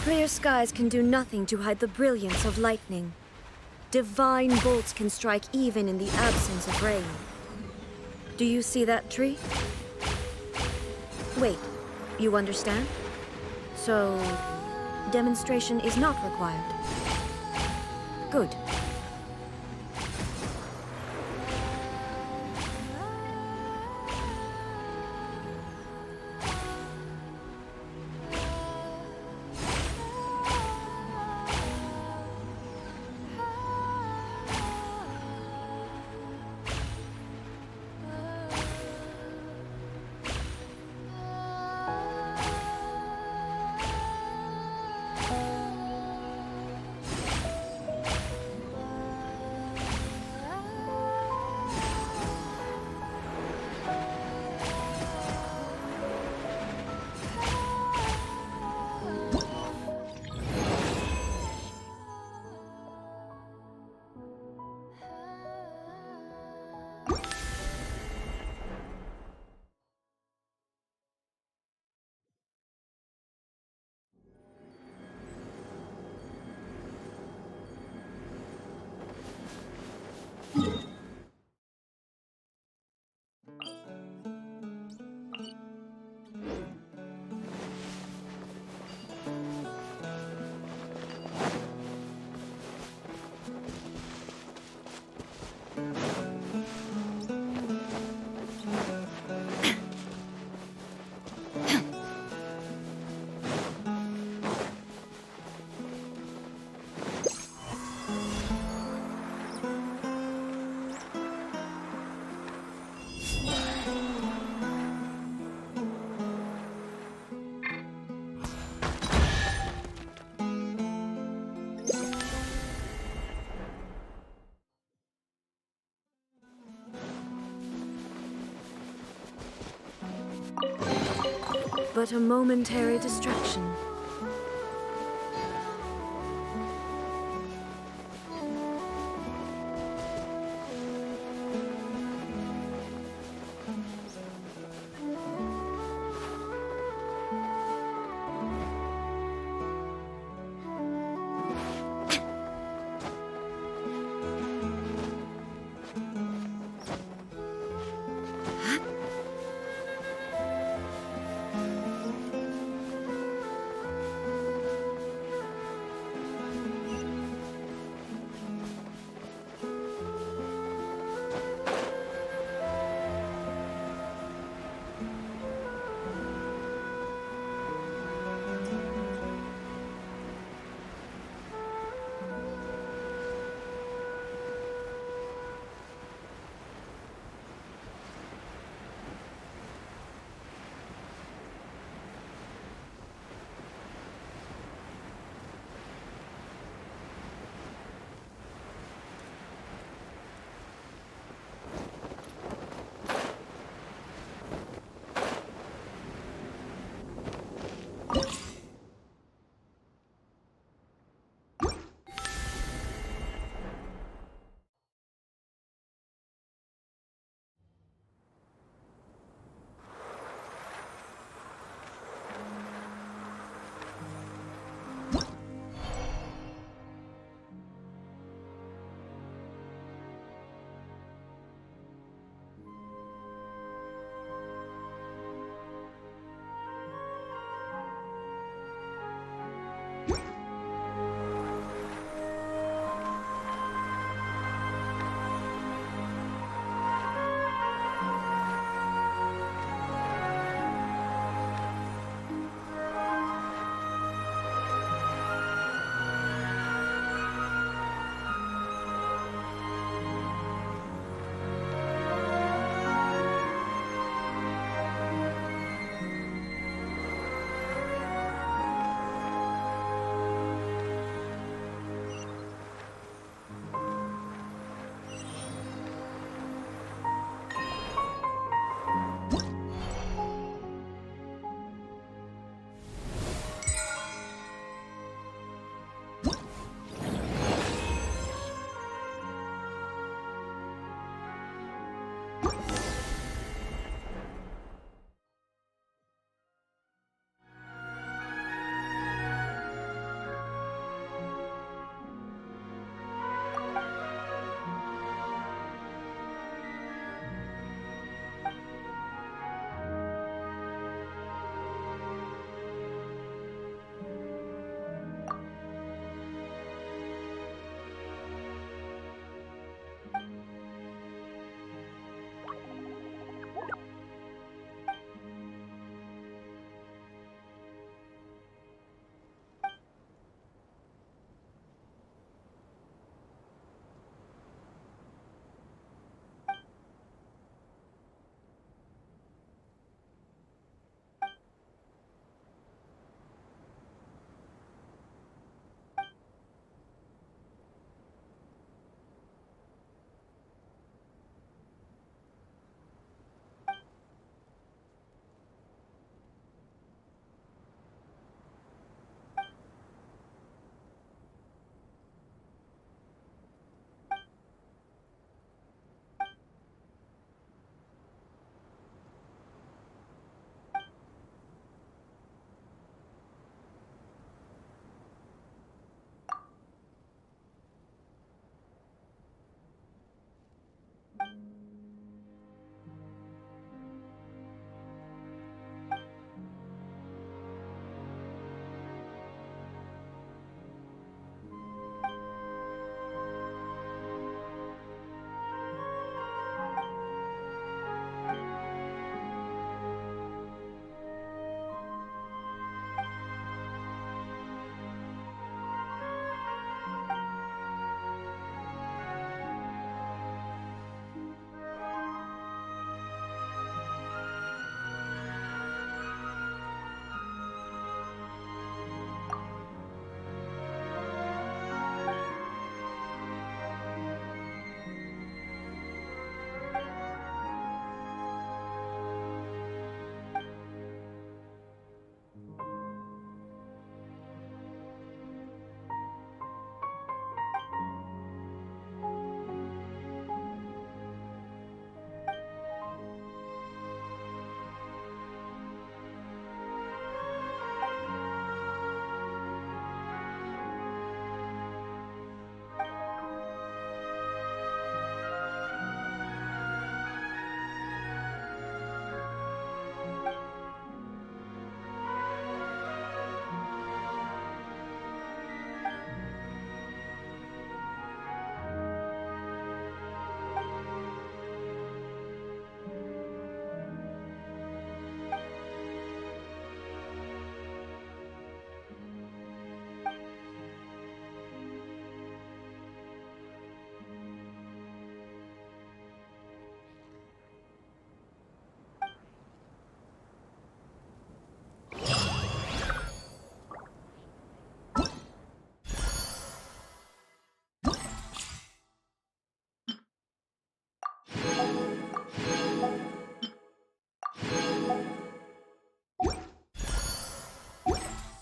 Clear skies can do nothing to hide the brilliance of lightning. Divine bolts can strike even in the absence of rain. Do you see that tree? Wait, you understand? So, demonstration is not required. Good. But a momentary distraction.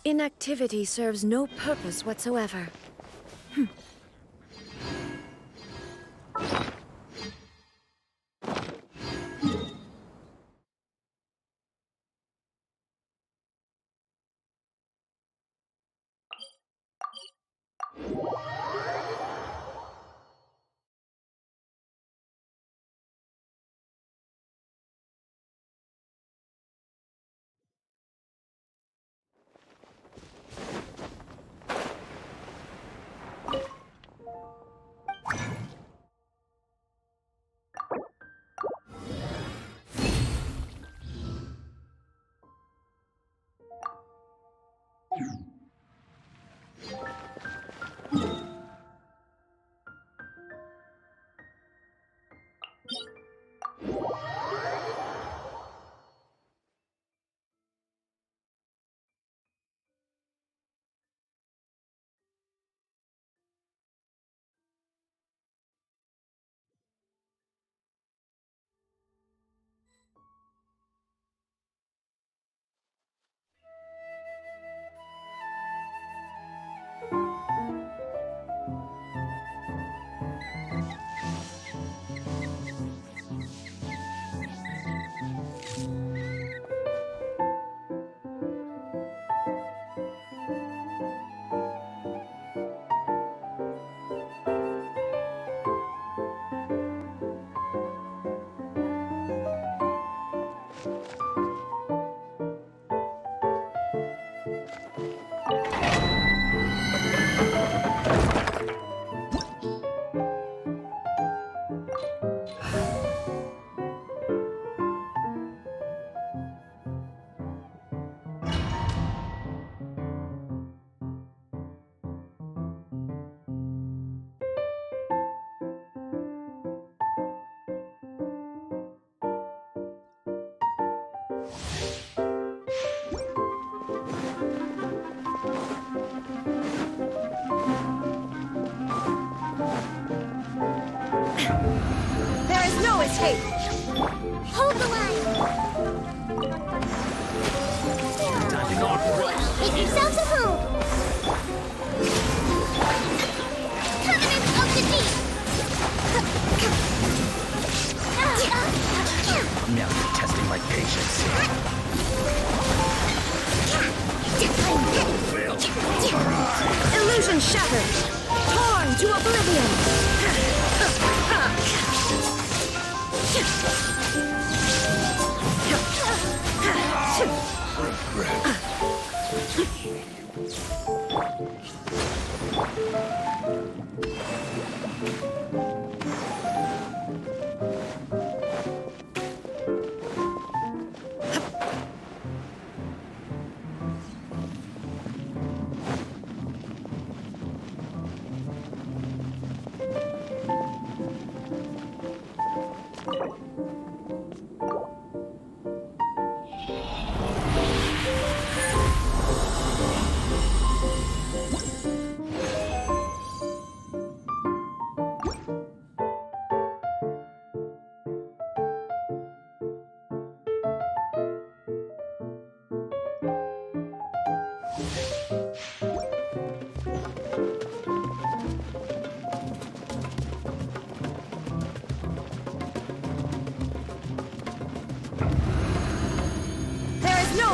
Inactivity serves no purpose whatsoever. Escape! Hold the line! Make yourselves at home! Covenant of the Deep! Now you're testing my patience. Illusion shattered! Torn to oblivion!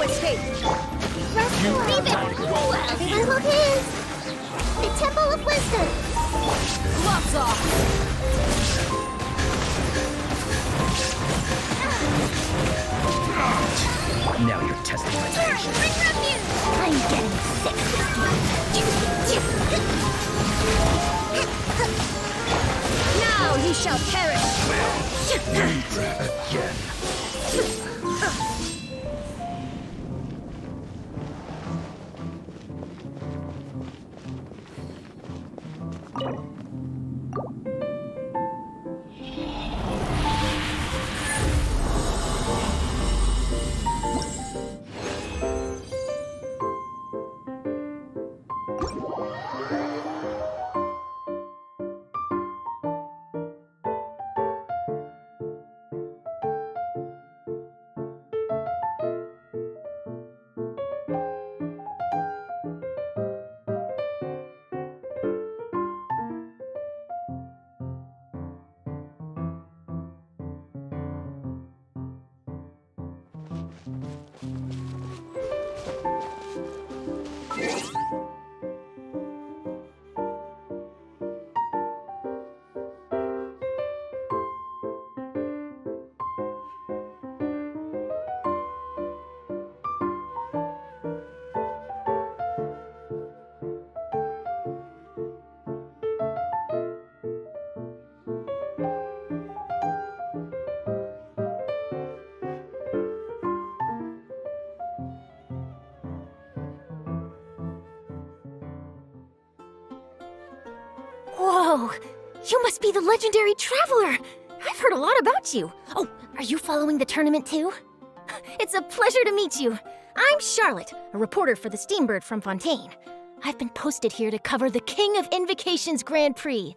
Escape! Leave it! Well, his! The Temple of Wisdom! Gloves off! Now you're testing my patience. Bring refuge! I'm getting sick of this. Now you shall perish! Again. Oh, you must be the legendary traveler. I've heard a lot about you. Oh, are you following the tournament too? It's a pleasure to meet you. I'm Charlotte, a reporter for the Steambird from Fontaine. I've been posted here to cover the King of Invocations Grand Prix.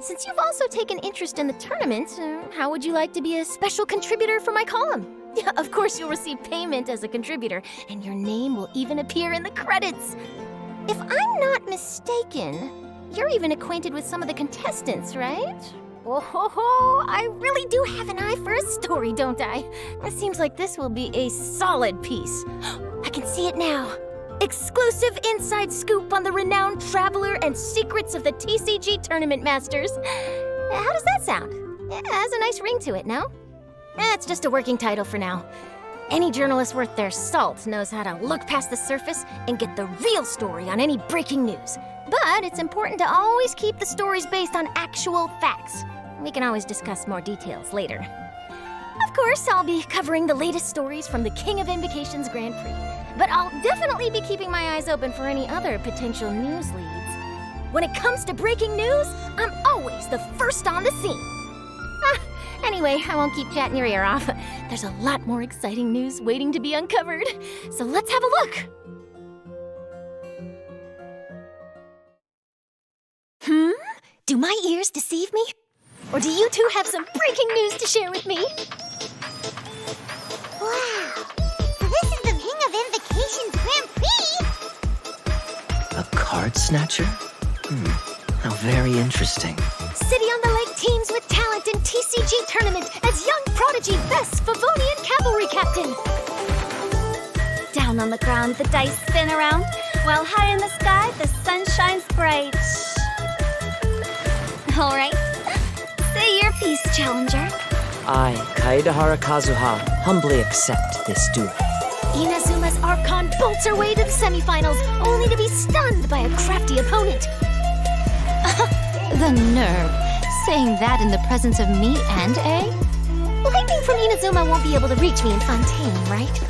Since you've also taken interest in the tournament, how would you like to be a special contributor for my column? Yeah, of course you'll receive payment as a contributor, and your name will even appear in the credits. If I'm not mistaken, you're even acquainted with some of the contestants, right? Oh ho ho, I really do have an eye for a story, don't I? It seems like this will be a solid piece. I can see it now. Exclusive inside scoop on the renowned traveler and secrets of the TCG Tournament Masters. How does that sound? It has a nice ring to it, no? It's just a working title for now. Any journalist worth their salt knows how to look past the surface and get the real story on any breaking news. But it's important to always keep the stories based on actual facts. We can always discuss more details later. Of course, I'll be covering the latest stories from the King of Invocations Grand Prix. But I'll definitely be keeping my eyes open for any other potential news leads. When it comes to breaking news, I'm always the first on the scene. Anyway, I won't keep chatting your ear off. There's a lot more exciting news waiting to be uncovered. So let's have a look. Do my ears deceive me? Or do you two have some breaking news to share with me? Wow! So this is the King of Invocations Grand Prix! A card snatcher? How very interesting. City on the Lake teams with talent in TCG tournament as young prodigy Bess Favonian Cavalry Captain. Down on the ground, the dice spin around, while high in the sky, the sun shines bright. All right, say your piece, challenger. I, Kaedahara Kazuha, humbly accept this duel. Inazuma's Archon bolts her way to the semifinals, only to be stunned by a crafty opponent. The nerve. Saying that in the presence of me and A? Lightning from Inazuma won't be able to reach me in Fontaine, right?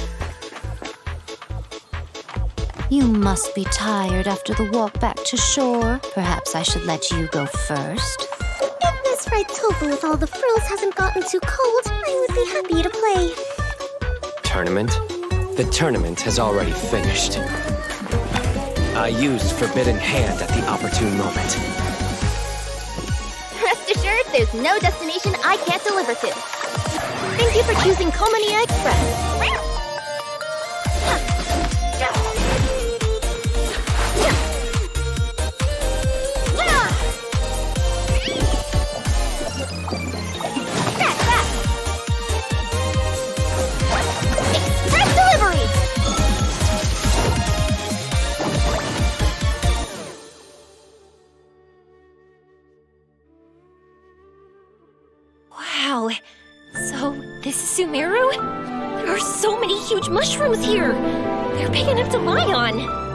You must be tired after the walk back to shore. Perhaps I should let you go first. If this right tofu with all the frills hasn't gotten too cold, I would be happy to play. Tournament? The tournament has already finished. I used Forbidden Hand at the opportune moment. Rest assured, there's no destination I can't deliver to. Thank you for choosing Komania Express. Express delivery! Wow, so this is Sumeru? There are so many huge mushrooms here. They're big enough to lie on.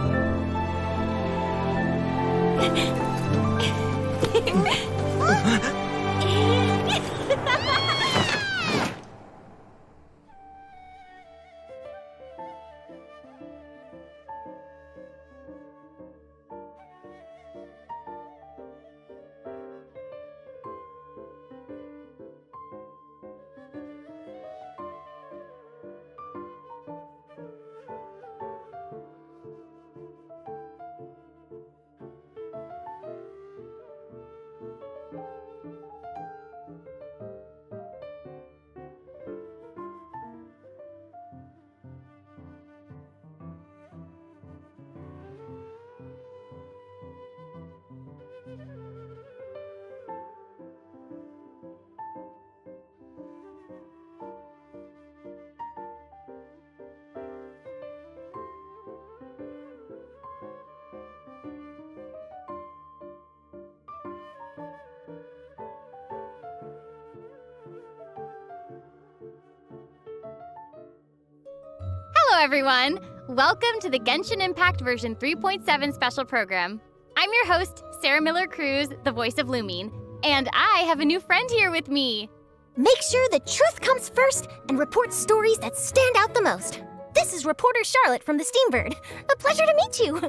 Hello everyone! Welcome to the Genshin Impact version 3.7 special program. I'm your host, Sarah Miller-Cruz, the voice of Lumine, and I have a new friend here with me. Make sure the truth comes first and report stories that stand out the most. This is reporter Charlotte from the Steambird. A pleasure to meet you.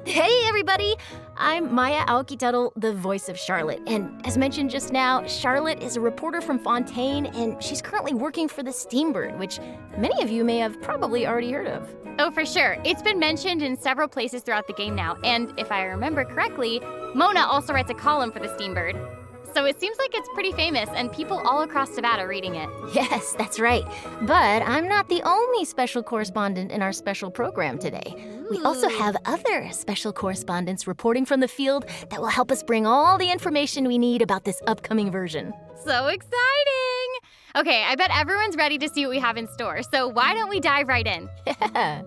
Hey everybody! I'm Maya Aokitaro, the voice of Charlotte, and as mentioned just now, Charlotte is a reporter from Fontaine, and she's currently working for the Steambird, which many of you may have probably already heard of. Oh, for sure. It's been mentioned in several places throughout the game now, and if I remember correctly, Mona also writes a column for the Steambird. So it seems like it's pretty famous, and people all across Nevada are reading it. Yes, that's right. But I'm not the only special correspondent in our special program today. We also have other special correspondents reporting from the field that will help us bring all the information we need about this upcoming version. So exciting! Okay, I bet everyone's ready to see what we have in store, so why don't we dive right in? Yeah.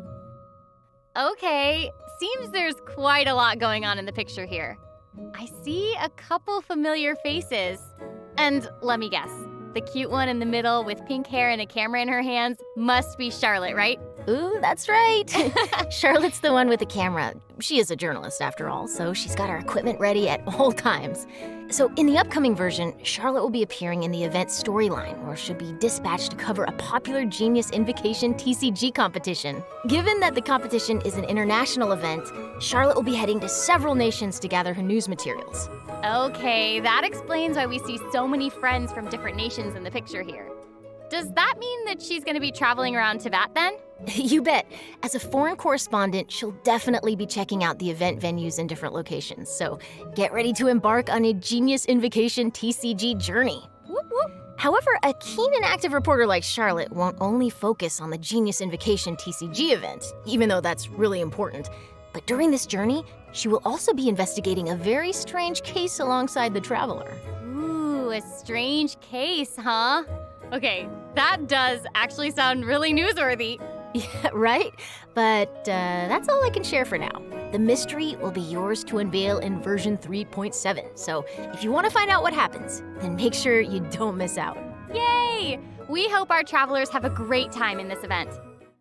Okay, seems there's quite a lot going on in the picture here. I see a couple familiar faces. And let me guess, the cute one in the middle with pink hair and a camera in her hands must be Charlotte, right? Ooh, that's right. Charlotte's the one with the camera. She is a journalist after all, so she's got her equipment ready at all times. So in the upcoming version, Charlotte will be appearing in the event storyline, where she'll be dispatched to cover a popular Genius Invocation TCG competition. Given that the competition is an international event, Charlotte will be heading to several nations to gather her news materials. Okay, that explains why we see so many friends from different nations in the picture here. Does that mean that she's going to be traveling around Tibet then? You bet. As a foreign correspondent, she'll definitely be checking out the event venues in different locations, so get ready to embark on a Genius Invocation TCG journey. Whoop, whoop. However, a keen and active reporter like Charlotte won't only focus on the Genius Invocation TCG event, even though that's really important. But during this journey, she will also be investigating a very strange case alongside the traveler. Ooh, a strange case, huh? Okay, that does actually sound really newsworthy. Yeah, right? But that's all I can share for now. The mystery will be yours to unveil in version 3.7. So if you want to find out what happens, then make sure you don't miss out. Yay! We hope our travelers have a great time in this event.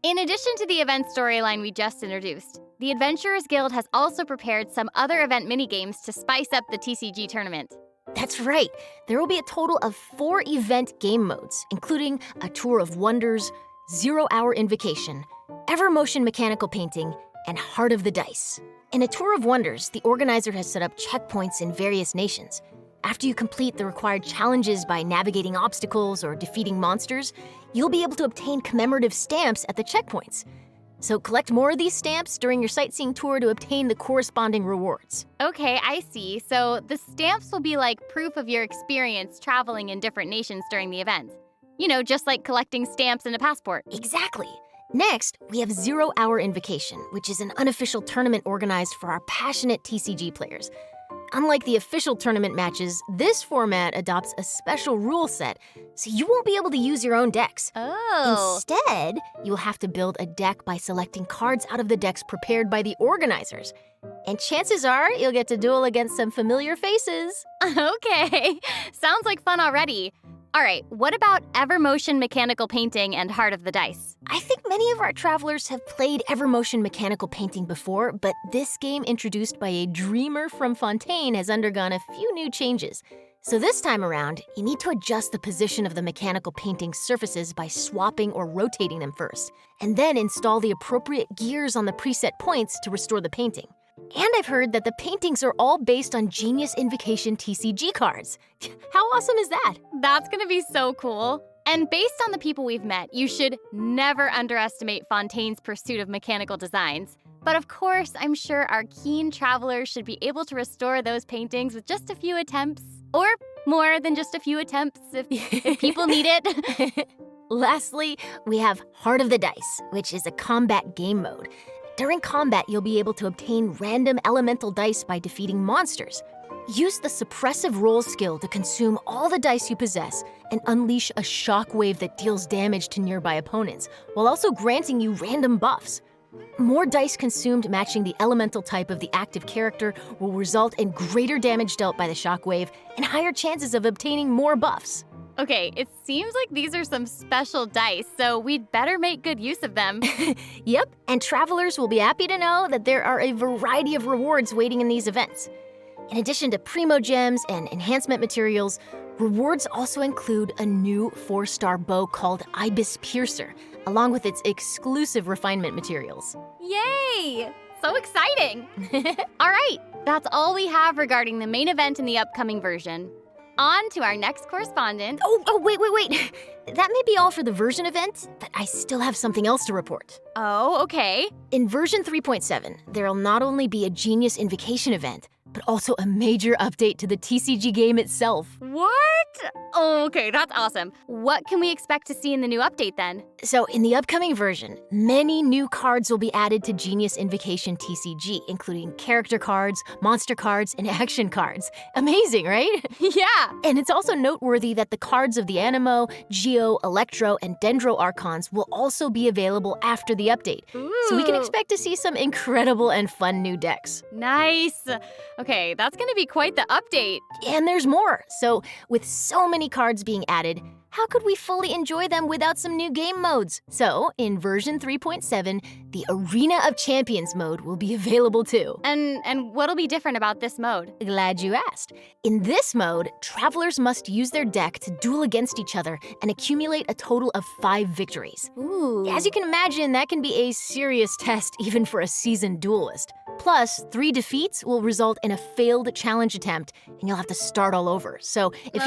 In addition to the event storyline we just introduced, the Adventurers Guild has also prepared some other event minigames to spice up the TCG tournament. That's right. There will be a total of 4 event game modes, including a Tour of Wonders, 0-Hour Invocation, Evermotion Mechanical Painting, and Heart of the Dice. In a Tour of Wonders, the organizer has set up checkpoints in various nations. After you complete the required challenges by navigating obstacles or defeating monsters, you'll be able to obtain commemorative stamps at the checkpoints. So collect more of these stamps during your sightseeing tour to obtain the corresponding rewards. Okay, I see. So the stamps will be like proof of your experience traveling in different nations during the event. You know, just like collecting stamps in a passport. Exactly. Next, we have 0-Hour Invocation, which is an unofficial tournament organized for our passionate TCG players. Unlike the official tournament matches, this format adopts a special rule set, so you won't be able to use your own decks. Oh. Instead, you'll have to build a deck by selecting cards out of the decks prepared by the organizers. And chances are you'll get to duel against some familiar faces. Okay, sounds like fun already. All right, what about Evermotion Mechanical Painting and Heart of the Dice? I think many of our travelers have played Evermotion Mechanical Painting before, but this game introduced by a dreamer from Fontaine has undergone a few new changes. So this time around, you need to adjust the position of the mechanical painting surfaces by swapping or rotating them first, and then install the appropriate gears on the preset points to restore the painting. And I've heard that the paintings are all based on Genius Invocation TCG cards. How awesome is that? That's gonna be so cool. And based on the people we've met, you should never underestimate Fontaine's pursuit of mechanical designs. But of course, I'm sure our keen travelers should be able to restore those paintings with just a few attempts. Or more than just a few attempts if people need it. Lastly, we have Heart of the Dice, which is a combat game mode. During combat, you'll be able to obtain random elemental dice by defeating monsters. Use the suppressive roll skill to consume all the dice you possess and unleash a shockwave that deals damage to nearby opponents, while also granting you random buffs. More dice consumed matching the elemental type of the active character will result in greater damage dealt by the shockwave and higher chances of obtaining more buffs. Okay, it seems like these are some special dice, so we'd better make good use of them. Yep, and travelers will be happy to know that there are a variety of rewards waiting in these events. In addition to Primo Gems and enhancement materials, rewards also include a new 4-star bow called Ibis Piercer, along with its exclusive refinement materials. Yay! So exciting! All right, that's all we have regarding the main event in the upcoming version. On to our next correspondent. Wait. That may be all for the version event, but I still have something else to report. Oh, okay. In version 3.7, there'll not only be a Genius Invocation event, but also a major update to the TCG game itself. What? Oh, okay, that's awesome. What can we expect to see in the new update then? So in the upcoming version, many new cards will be added to Genius Invocation TCG, including character cards, monster cards, and action cards. Amazing, right? Yeah. And it's also noteworthy that the cards of the Animo, Geo, Electro, and Dendro Archons will also be available after the update. So we can expect to see some incredible and fun new decks. Nice. Okay, that's gonna be quite the update. And there's more. So with so many cards being added, how could we fully enjoy them without some new game modes? So, in version 3.7, the Arena of Champions mode will be available too. And what'll be different about this mode? Glad you asked. In this mode, travelers must use their deck to duel against each other and accumulate a total of 5 victories. Ooh. As you can imagine, that can be a serious test even for a seasoned duelist. Plus, 3 defeats will result in a failed challenge attempt, and you'll have to start all over. So if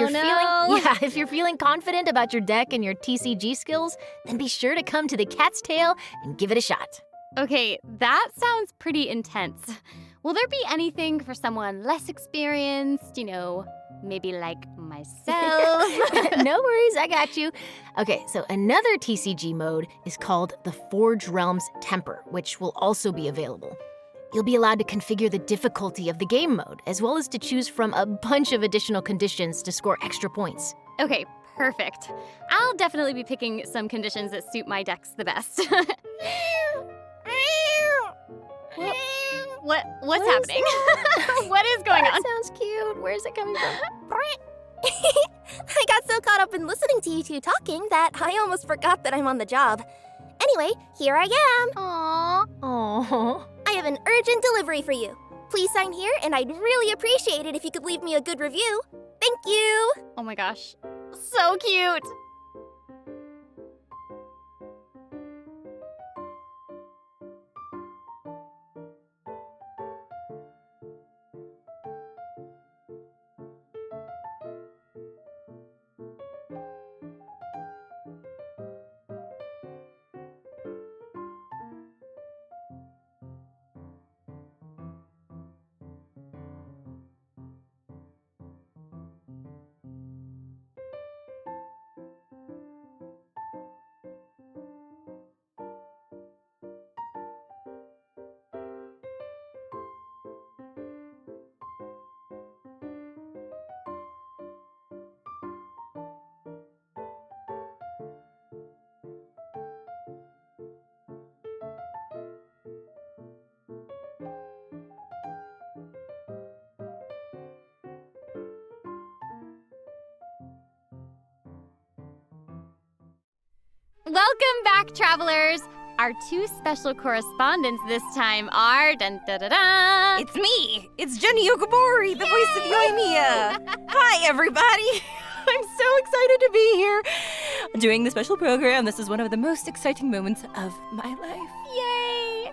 if you're feeling confident about your deck and your TCG skills, then be sure to come to the Cat's Tail and give it a shot. Okay, that sounds pretty intense. Will there be anything for someone less experienced, maybe like myself? No worries, I got you. Okay, so another TCG mode is called the Forge Realms Temper, which will also be available. You'll be allowed to configure the difficulty of the game mode, as well as to choose from a bunch of additional conditions to score extra points. Okay, perfect. I'll definitely be picking some conditions that suit my decks the best. What's happening? What is going on? That sounds cute. Where's it coming from? I got so caught up in listening to you two talking that I almost forgot that I'm on the job. Anyway, here I am. Aww. I have an urgent delivery for you. Please sign here, and I'd really appreciate it if you could leave me a good review. Thank you! Oh my gosh, so cute! Welcome back, travelers! Our 2 special correspondents this time are dun-da-da-da! It's me! It's Jenny Yokobori, the voice of Yoimiya! Hi, everybody! I'm so excited to be here doing the special program. This is one of the most exciting moments of my life. Yay!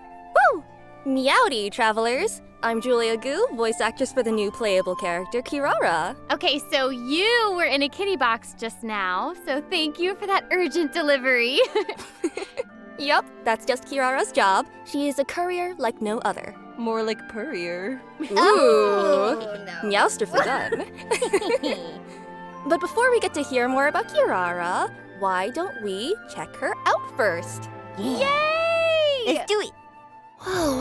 Woo! Meowdy, travelers! I'm Julia Gu, voice actress for the new playable character, Kirara. Okay, so you were in a kitty box just now, so thank you for that urgent delivery. Yup, that's just Kirara's job. She is a courier like no other. More like Purrier. Ooh! Meowster for done. But before we get to hear more about Kirara, why don't we check her out first? Yay! Let's do it! Whoa,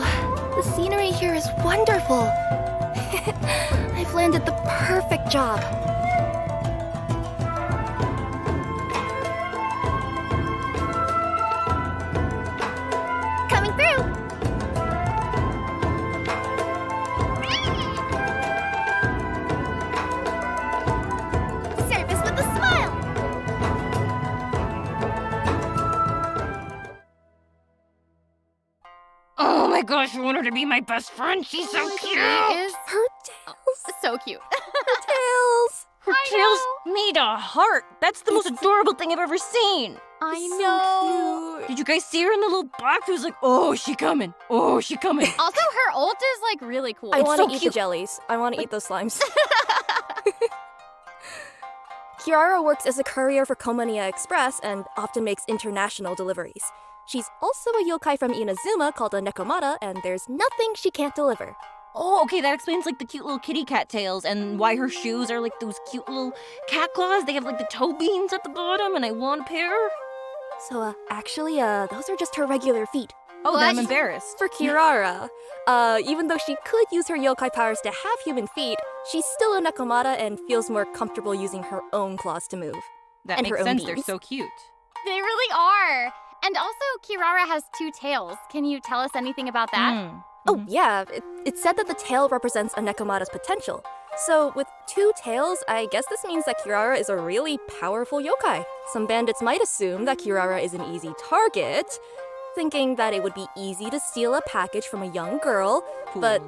the scenery here is wonderful. I've landed the perfect job. Coming through! Service with a smile. Oh my gosh, I want her to be my best friend. She's so cute! Is Her tails. so cute. Tails. Her tail's made a heart. That's the most adorable thing I've ever seen. I know. Did you guys see her in the little box? It was like, oh, she coming. Oh, she coming. Also, her ult is like really cool. I want to so eat cute. the jellies. I want to eat those slimes. Kirara works as a courier for Komaniya Express and often makes international deliveries. She's also a yokai from Inazuma called a Nekomata, and there's nothing she can't deliver. Oh, okay, that explains like the cute little kitty cat tails and why her shoes are like those cute little cat claws. They have like the toe beans at the bottom, and I want a pair. So, actually, those are just her regular feet. Oh, then I'm What? embarrassed. For Kirara, even though she could use her yokai powers to have human feet, she's still a Nekomata and feels more comfortable using her own claws to move. That and makes her own sense. They're beans. so cute. They really are. And also, Kirara has 2 tails. Can you tell us anything about that? Oh, yeah, it said that the tail represents a Nekomata's potential. So, with 2 tails, I guess this means that Kirara is a really powerful yokai. Some bandits might assume that Kirara is an easy target, thinking that it would be easy to steal a package from a young girl, but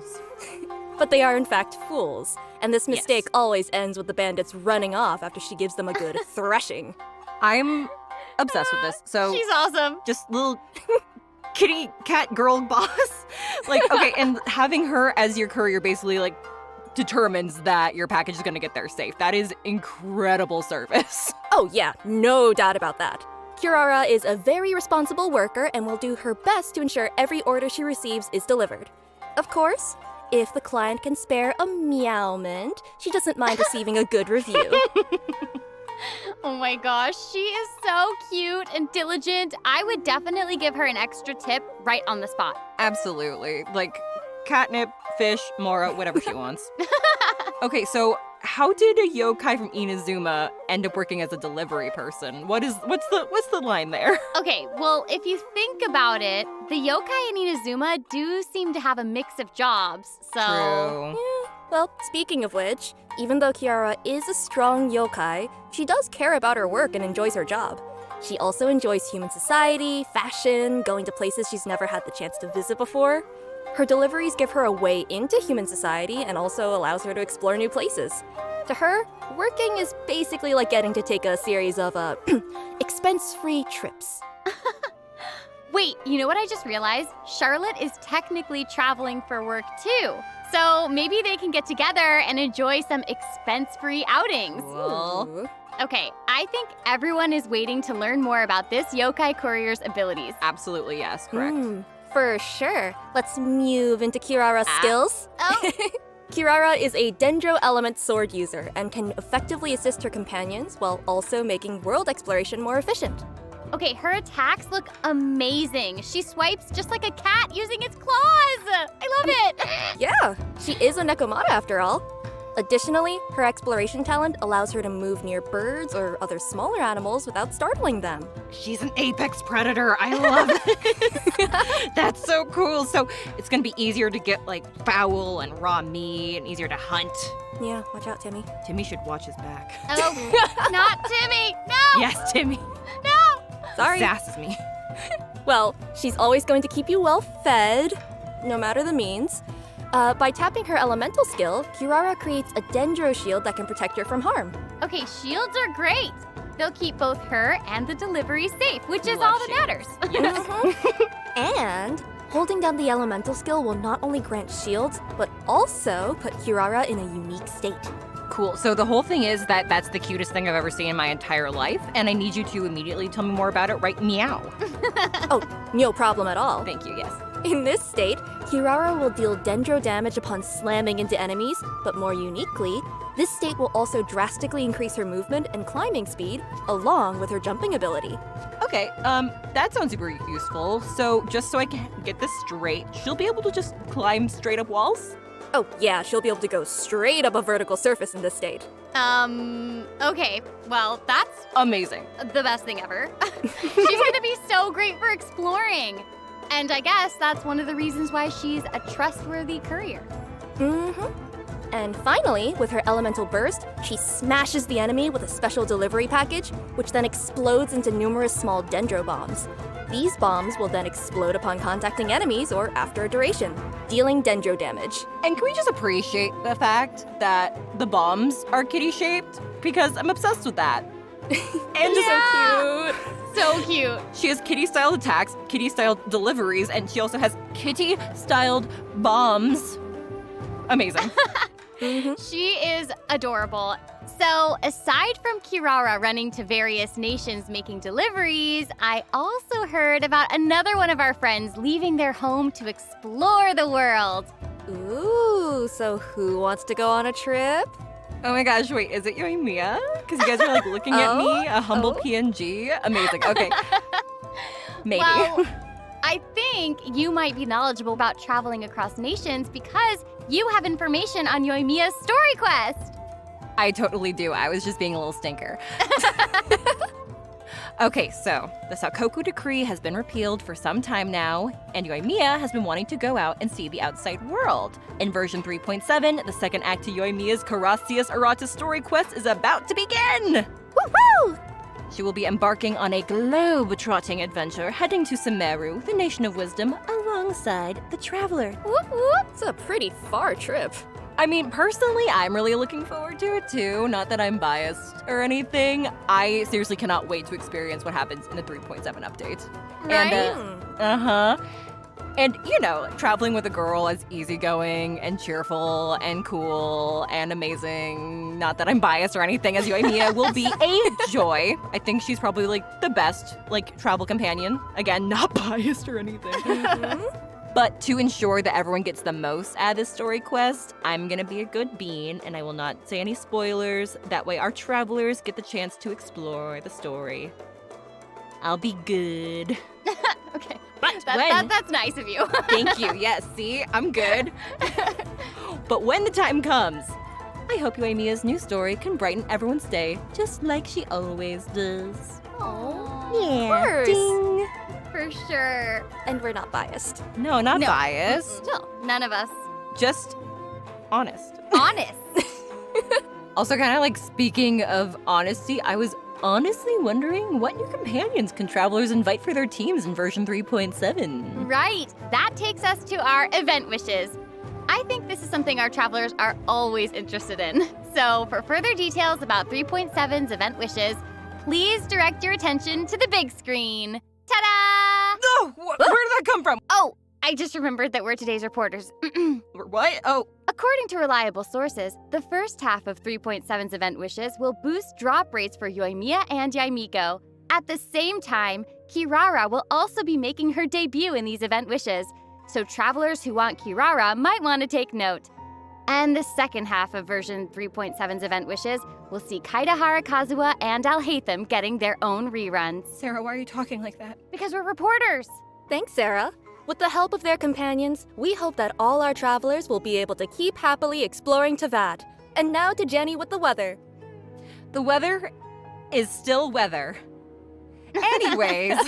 they are in fact fools. And this mistake always ends with the bandits running off after she gives them a good thrashing. I'm obsessed with this. So She's awesome. just little kitty cat girl boss. Like, okay, and having her as your courier basically like determines that your package is gonna get there safe. That is incredible service. Oh yeah, no doubt about that. Kirara is a very responsible worker and will do her best to ensure every order she receives is delivered. Of course, if the client can spare a meowment, she doesn't mind receiving a good review. Oh my gosh, she is so cute and diligent. I would definitely give her an extra tip right on the spot. Absolutely. Like catnip, fish, Mora, whatever she wants. Okay, so how did a yokai from Inazuma end up working as a delivery person? What's the line there? Okay, well, if you think about it, the yokai in Inazuma do seem to have a mix of jobs, so... True. Well, speaking of which, even though Kiara is a strong yokai, she does care about her work and enjoys her job. She also enjoys human society, fashion, going to places she's never had the chance to visit before. Her deliveries give her a way into human society and also allows her to explore new places. To her, working is basically like getting to take a series of expense-free trips. Wait, you know what I just realized? Charlotte is technically traveling for work too. So maybe they can get together and enjoy some expense-free outings. Cool. Okay, I think everyone is waiting to learn more about this yokai courier's abilities. Absolutely, yes, correct. For sure. Let's move into Kirara's skills. Oh. Kirara is a Dendro element sword user and can effectively assist her companions while also making world exploration more efficient. Okay, her attacks look amazing. She swipes just like a cat using its claws. I love it. Yeah, she is a Nekomata after all. Additionally, her exploration talent allows her to move near birds or other smaller animals without startling them. She's an apex predator. I love it. That's so cool. So it's gonna be easier to get like fowl and raw meat and easier to hunt. Yeah, watch out, Timmy. Timmy should watch his back. Oh, not Timmy. No. Yes, Timmy. No. Sorry. Sasses me. Well, she's always going to keep you well fed, no matter the means. By tapping her elemental skill, Kirara creates a Dendro shield that can protect her from harm. Okay, shields are great. They'll keep both her and the delivery safe, which is all that matters. And holding down the elemental skill will not only grant shields, but also put Kirara in a unique state. Cool. So the whole thing is that that's the cutest thing I've ever seen in my entire life, and I need you to immediately tell me more about it right meow. Oh, no problem at all. Thank you, yes. In this state, Kirara will deal Dendro damage upon slamming into enemies, but more uniquely, this state will also drastically increase her movement and climbing speed, along with her jumping ability. Okay, that sounds super useful. So just so I can get this straight, she'll be able to just climb straight up walls? Oh yeah, she'll be able to go straight up a vertical surface in this state. Okay, well, that's amazing. The best thing ever. She's gonna be so great for exploring. And I guess that's one of the reasons why she's a trustworthy courier. And finally, with her elemental burst, she smashes the enemy with a special delivery package, which then explodes into numerous small Dendro bombs. These bombs will then explode upon contacting enemies or after a duration, dealing Dendro damage. And can we just appreciate the fact that the bombs are kitty-shaped? Because I'm obsessed with that. And so cute. So cute. She has kitty-styled attacks, kitty-styled deliveries, and she also has kitty-styled bombs. Amazing. She is adorable. So, aside from Kirara running to various nations making deliveries, I also heard about another one of our friends leaving their home to explore the world. Ooh, so who wants to go on a trip? Oh my gosh, wait, is it Yoimiya? Because you guys are like looking at me, a humble PNG. Amazing, okay. Maybe. Well, I think you might be knowledgeable about traveling across nations because you have information on Yoimiya's story quest. I totally do. I was just being a little stinker. Okay, so the Sakoku Decree has been repealed for some time now, and Yoimiya has been wanting to go out and see the outside world. In version 3.7, the second act to Yoimiya's Carassius Arata story quest is about to begin! Woohoo! She will be embarking on a globe-trotting adventure, heading to Sumeru, the Nation of Wisdom, alongside the Traveler. Whoop whoop. It's a pretty far trip. I mean, personally, I'm really looking forward to it too. Not that I'm biased or anything. I seriously cannot wait to experience what happens in the 3.7 update. Right? And, you know, traveling with a girl is easygoing and cheerful and cool and amazing. Not that I'm biased or anything, as Yoimiya will be a joy. I think she's probably, like, the best, like, travel companion. Again, not biased or anything. But to ensure that everyone gets the most out of this story quest, I'm gonna be a good bean, and I will not say any spoilers. That way our travelers get the chance to explore the story. I'll be good. Okay. But That's nice of you. Thank you. Yes, see? I'm good. But when the time comes, I hope Yoimiya's new story can brighten everyone's day, just like she always does. Oh, Yeah. Ding. for sure. And we're not biased. No, not biased. No, none of us. Just honest. Honest. Also, kind of like speaking of honesty, I was honestly wondering what new companions can travelers invite for their teams in version 3.7? Right. That takes us to our event wishes. I think this is something our travelers are always interested in. So, for further details about 3.7's event wishes, please direct your attention to the big screen. Ta-da! No! Where did that come from? Oh, I just remembered that we're today's reporters. What? Oh. According to reliable sources, the first half of 3.7's event wishes will boost drop rates for Yoimiya and Yaimiko. At the same time, Kirara will also be making her debut in these event wishes, so travelers who want Kirara might want to take note. And the second half of version 3.7's event wishes will see Kaidahara Kazuha and Alhaitham getting their own reruns. Sarah, why are you talking like that? Because we're reporters. Thanks, Sarah. With the help of their companions, we hope that all our travelers will be able to keep happily exploring Tavad. And now to Jenny with the weather. The weather is still weather. Anyways,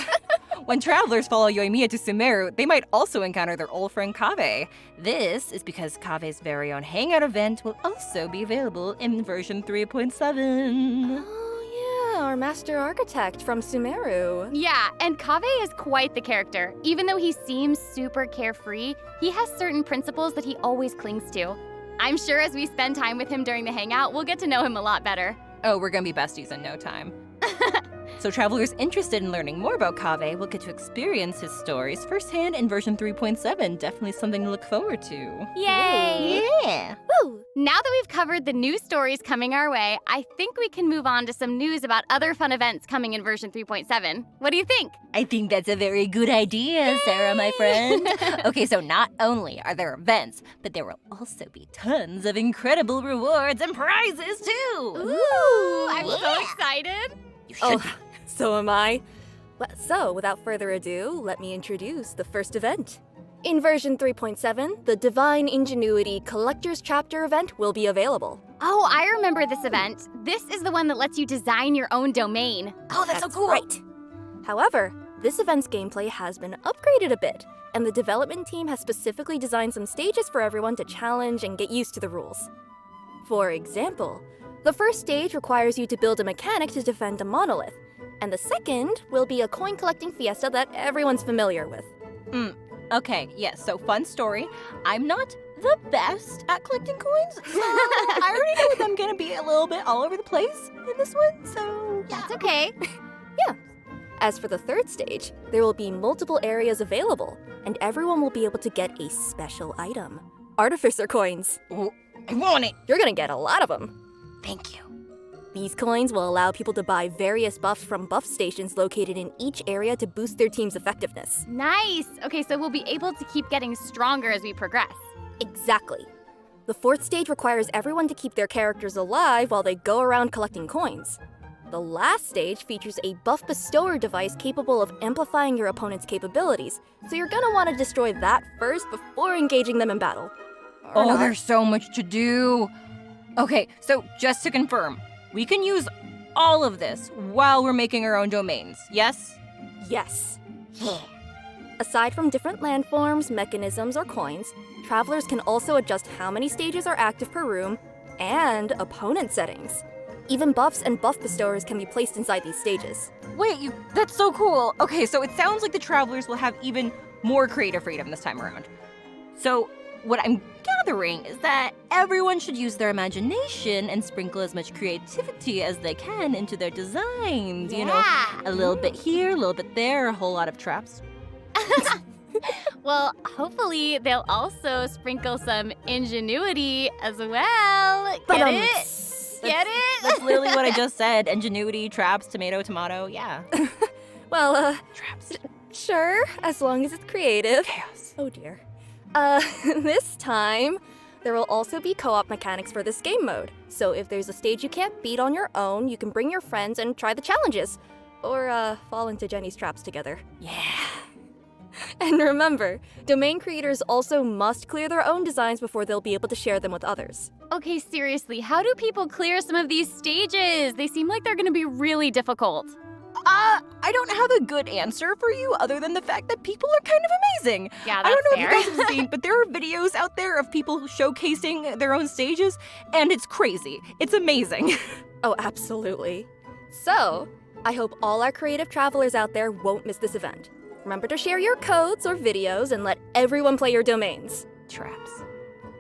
when travelers follow Yoimiya to Sumeru, they might also encounter their old friend Kaveh. This is because Kave's very own hangout event will also be available in version 3.7. Oh yeah, our master architect from Sumeru. Yeah, and Kaveh is quite the character. Even though he seems super carefree, he has certain principles that he always clings to. I'm sure as we spend time with him during the hangout, we'll get to know him a lot better. Oh, we're gonna be besties in no time. So travelers interested in learning more about Kaveh will get to experience his stories firsthand in version 3.7. Definitely something to look forward to. Yay! Yeah! Woo! Now that we've covered the new stories coming our way, I think we can move on to some news about other fun events coming in version 3.7. What do you think? I think that's a very good idea, Sarah, my friend. Okay, so not only are there events, but there will also be tons of incredible rewards and prizes too. Ooh! I'm so excited. You should be. So am I. So, without further ado, let me introduce the first event. In version 3.7, the Divine Ingenuity Collector's Chapter event will be available. Oh, I remember this event. This is the one that lets you design your own domain. Oh, that's so cool! Right. However, this event's gameplay has been upgraded a bit, and the development team has specifically designed some stages for everyone to challenge and get used to the rules. For example, the first stage requires you to build a mechanic to defend a monolith, and the second will be a coin-collecting fiesta that everyone's familiar with. Okay, yes, so fun story. I'm not the best at collecting coins, so I already know that I'm gonna be a little bit all over the place in this one, so yeah. That's okay. As for the third stage, there will be multiple areas available, and everyone will be able to get a special item. Artificer coins. Oh, I want it. You're gonna get a lot of them. Thank you. These coins will allow people to buy various buffs from buff stations located in each area to boost their team's effectiveness. Nice! Okay, so we'll be able to keep getting stronger as we progress. Exactly. The fourth stage requires everyone to keep their characters alive while they go around collecting coins. The last stage features a buff bestower device capable of amplifying your opponent's capabilities, so you're gonna want to destroy that first before engaging them in battle. Or not. There's so much to do. Okay, so just to confirm, we can use all of this while we're making our own domains, yes? Yes. Yeah. Aside from different landforms, mechanisms, or coins, travelers can also adjust how many stages are active per room and opponent settings. Even buffs and buff bestowers can be placed inside these stages. Wait, that's so cool. Okay, so it sounds like the travelers will have even more creative freedom this time around. So what I'm gathering is that everyone should use their imagination and sprinkle as much creativity as they can into their designs. You know, a little bit here, a little bit there, a whole lot of traps. Well, hopefully they'll also sprinkle some ingenuity as well. Get it? Get it? That's literally what I just said. Ingenuity, traps, tomato, yeah. Well, traps. Sure, as long as it's creative. Chaos. Oh dear. This time, there will also be co-op mechanics for this game mode. So if there's a stage you can't beat on your own, you can bring your friends and try the challenges. Or, fall into Jenny's traps together. Yeah. And remember, domain creators also must clear their own designs before they'll be able to share them with others. Okay, seriously, how do people clear some of these stages? They seem like they're gonna be really difficult. I don't have a good answer for you other than the fact that people are kind of amazing. Yeah, that's I don't know fair. if you guys have seen, but there are videos out there of people showcasing their own stages, and it's crazy. It's amazing. Oh, absolutely. So, I hope all our creative travelers out there won't miss this event. Remember to share your codes or videos and let everyone play your domains. Traps.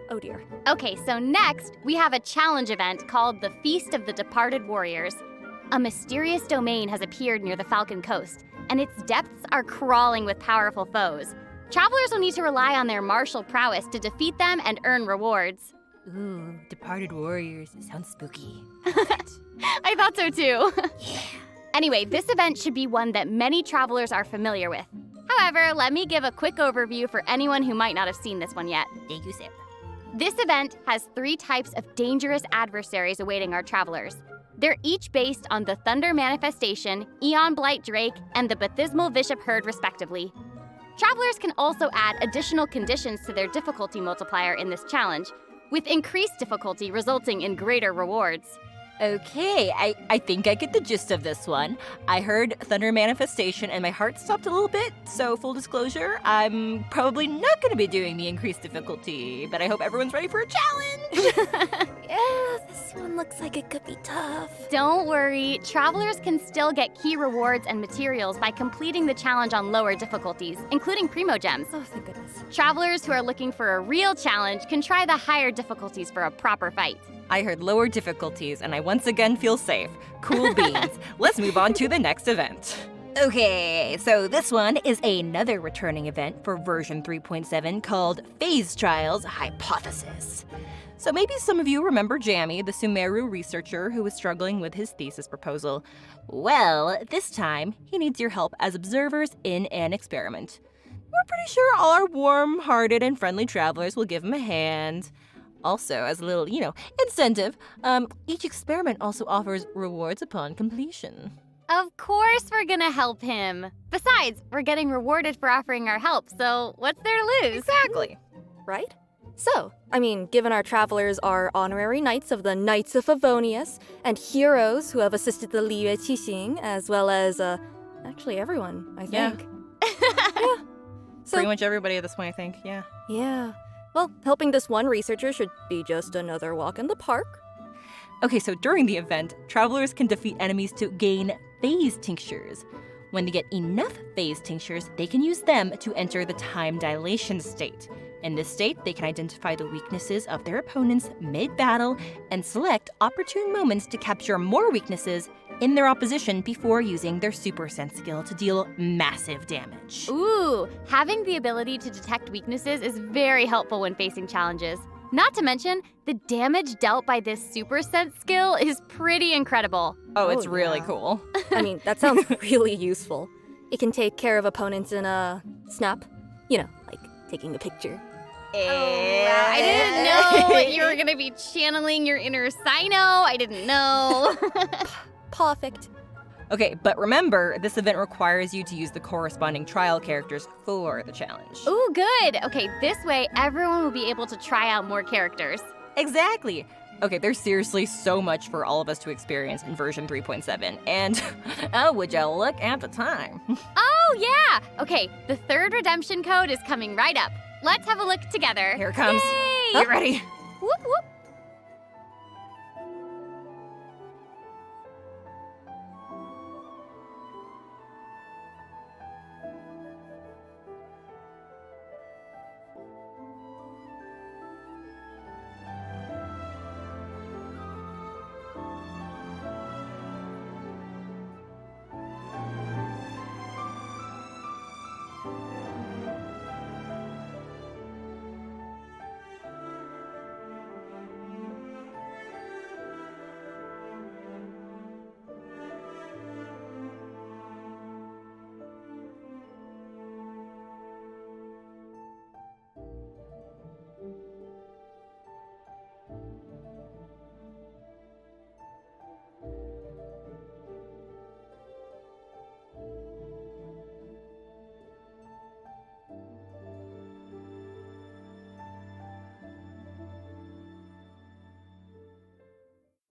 Oh dear. Okay, so next, we have a challenge event called the Feast of the Departed Warriors. A mysterious domain has appeared near the Falcon Coast, and its depths are crawling with powerful foes. Travelers will need to rely on their martial prowess to defeat them and earn rewards. Ooh, departed warriors. Sounds spooky. I thought so too. Yeah. Anyway, this event should be one that many travelers are familiar with. However, let me give a quick overview for anyone who might not have seen this one yet. Thank you, Sam. This event has 3 types of dangerous adversaries awaiting our travelers. They're each based on the Thunder Manifestation, Eon Blight Drake, and the Baptismal Bishop Herd, respectively. Travelers can also add additional conditions to their difficulty multiplier in this challenge, with increased difficulty resulting in greater rewards. Okay, I think I get the gist of this one. I heard Thunder Manifestation and my heart stopped a little bit, so full disclosure, I'm probably not going to be doing the increased difficulty, but I hope everyone's ready for a challenge! Yeah, this one looks like it could be tough. Don't worry, travelers can still get key rewards and materials by completing the challenge on lower difficulties, including Primo Gems. Oh, thank goodness. Travelers who are looking for a real challenge can try the higher difficulties for a proper fight. I heard lower difficulties, and I once again feel safe. Cool beans. Let's move on to the next event. Okay, so this one is another returning event for version 3.7 called Phase Trials Hypothesis. So maybe some of you remember Jammy, the Sumeru researcher who was struggling with his thesis proposal. Well, this time, he needs your help as observers in an experiment. We're pretty sure all our warm-hearted and friendly travelers will give him a hand. Also, as a little, incentive, each experiment also offers rewards upon completion. Of course we're gonna help him. Besides, we're getting rewarded for offering our help, so what's there to lose? Exactly. Right? So, given our travelers are honorary knights of the Knights of Favonius and heroes who have assisted the Liyue Qixing, as well as, actually everyone, I think. Yeah. So, pretty much everybody at this point, I think, yeah. Yeah. Well, helping this one researcher should be just another walk in the park. Okay, so during the event, travelers can defeat enemies to gain phase tinctures. When they get enough phase tinctures, they can use them to enter the time dilation state. In this state, they can identify the weaknesses of their opponents mid-battle and select opportune moments to capture more weaknesses in their opposition before using their Super Sense skill to deal massive damage. Ooh, having the ability to detect weaknesses is very helpful when facing challenges. Not to mention, the damage dealt by this Super Sense skill is pretty incredible. Oh, it's really cool. I mean, that sounds really useful. It can take care of opponents in a snap. You know, like taking a picture. Oh, wow. I didn't know that you were gonna be channeling your inner Sino. I didn't know. Perfect. Okay, but remember, this event requires you to use the corresponding trial characters for the challenge. Ooh, good. Okay, this way everyone will be able to try out more characters. Exactly. Okay, there's seriously so much for all of us to experience in version 3.7, and oh, would you look at the time? Oh, yeah. Okay, the third redemption code is coming right up. Let's have a look together. Here it comes. Yay! Get ready. Whoop, whoop.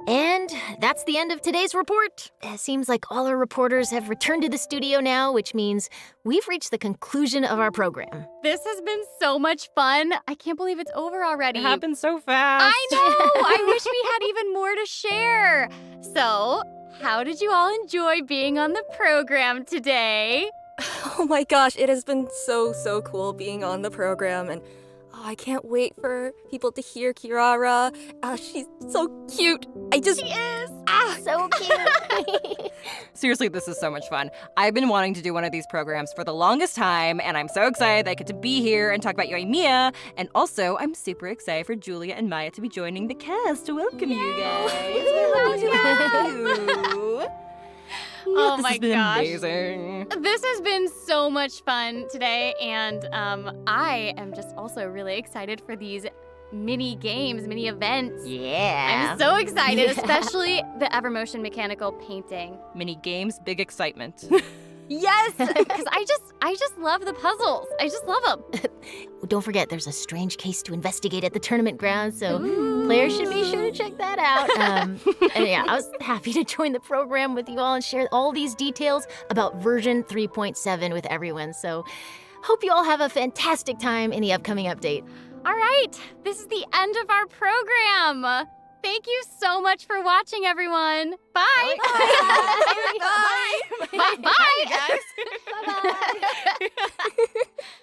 And that's the end of today's report. It seems like all our reporters have returned to the studio now, which means we've reached the conclusion of our program. This has been so much fun. I can't believe it's over already. It happened so fast. I know. I wish we had even more to share. So, how did you all enjoy being on the program today? Oh my gosh, it has been so cool being on the program, and I can't wait for people to hear Kirara. She's so cute. She is. So cute. Seriously, this is so much fun. I've been wanting to do one of these programs for the longest time, and I'm so excited that I get to be here and talk about Yoimiya. And also, I'm super excited for Julia and Maya to be joining the cast to welcome you guys. Oh this my has been gosh. amazing. This has been so much fun today, and I am just also really excited for these mini games, mini events. Yeah. I'm so excited, especially the Evermotion mechanical painting. Mini games, big excitement. Yes, because I just love the puzzles. I just love them. Don't forget, there's a strange case to investigate at the tournament grounds, so players should be sure to check that out. And yeah, I was happy to join the program with you all and share all these details about version 3.7 with everyone. So hope you all have a fantastic time in the upcoming update. All right, this is the end of our program. Thank you so much for watching, everyone. Bye. Bye. Bye. Bye. Bye, guys. Bye-bye.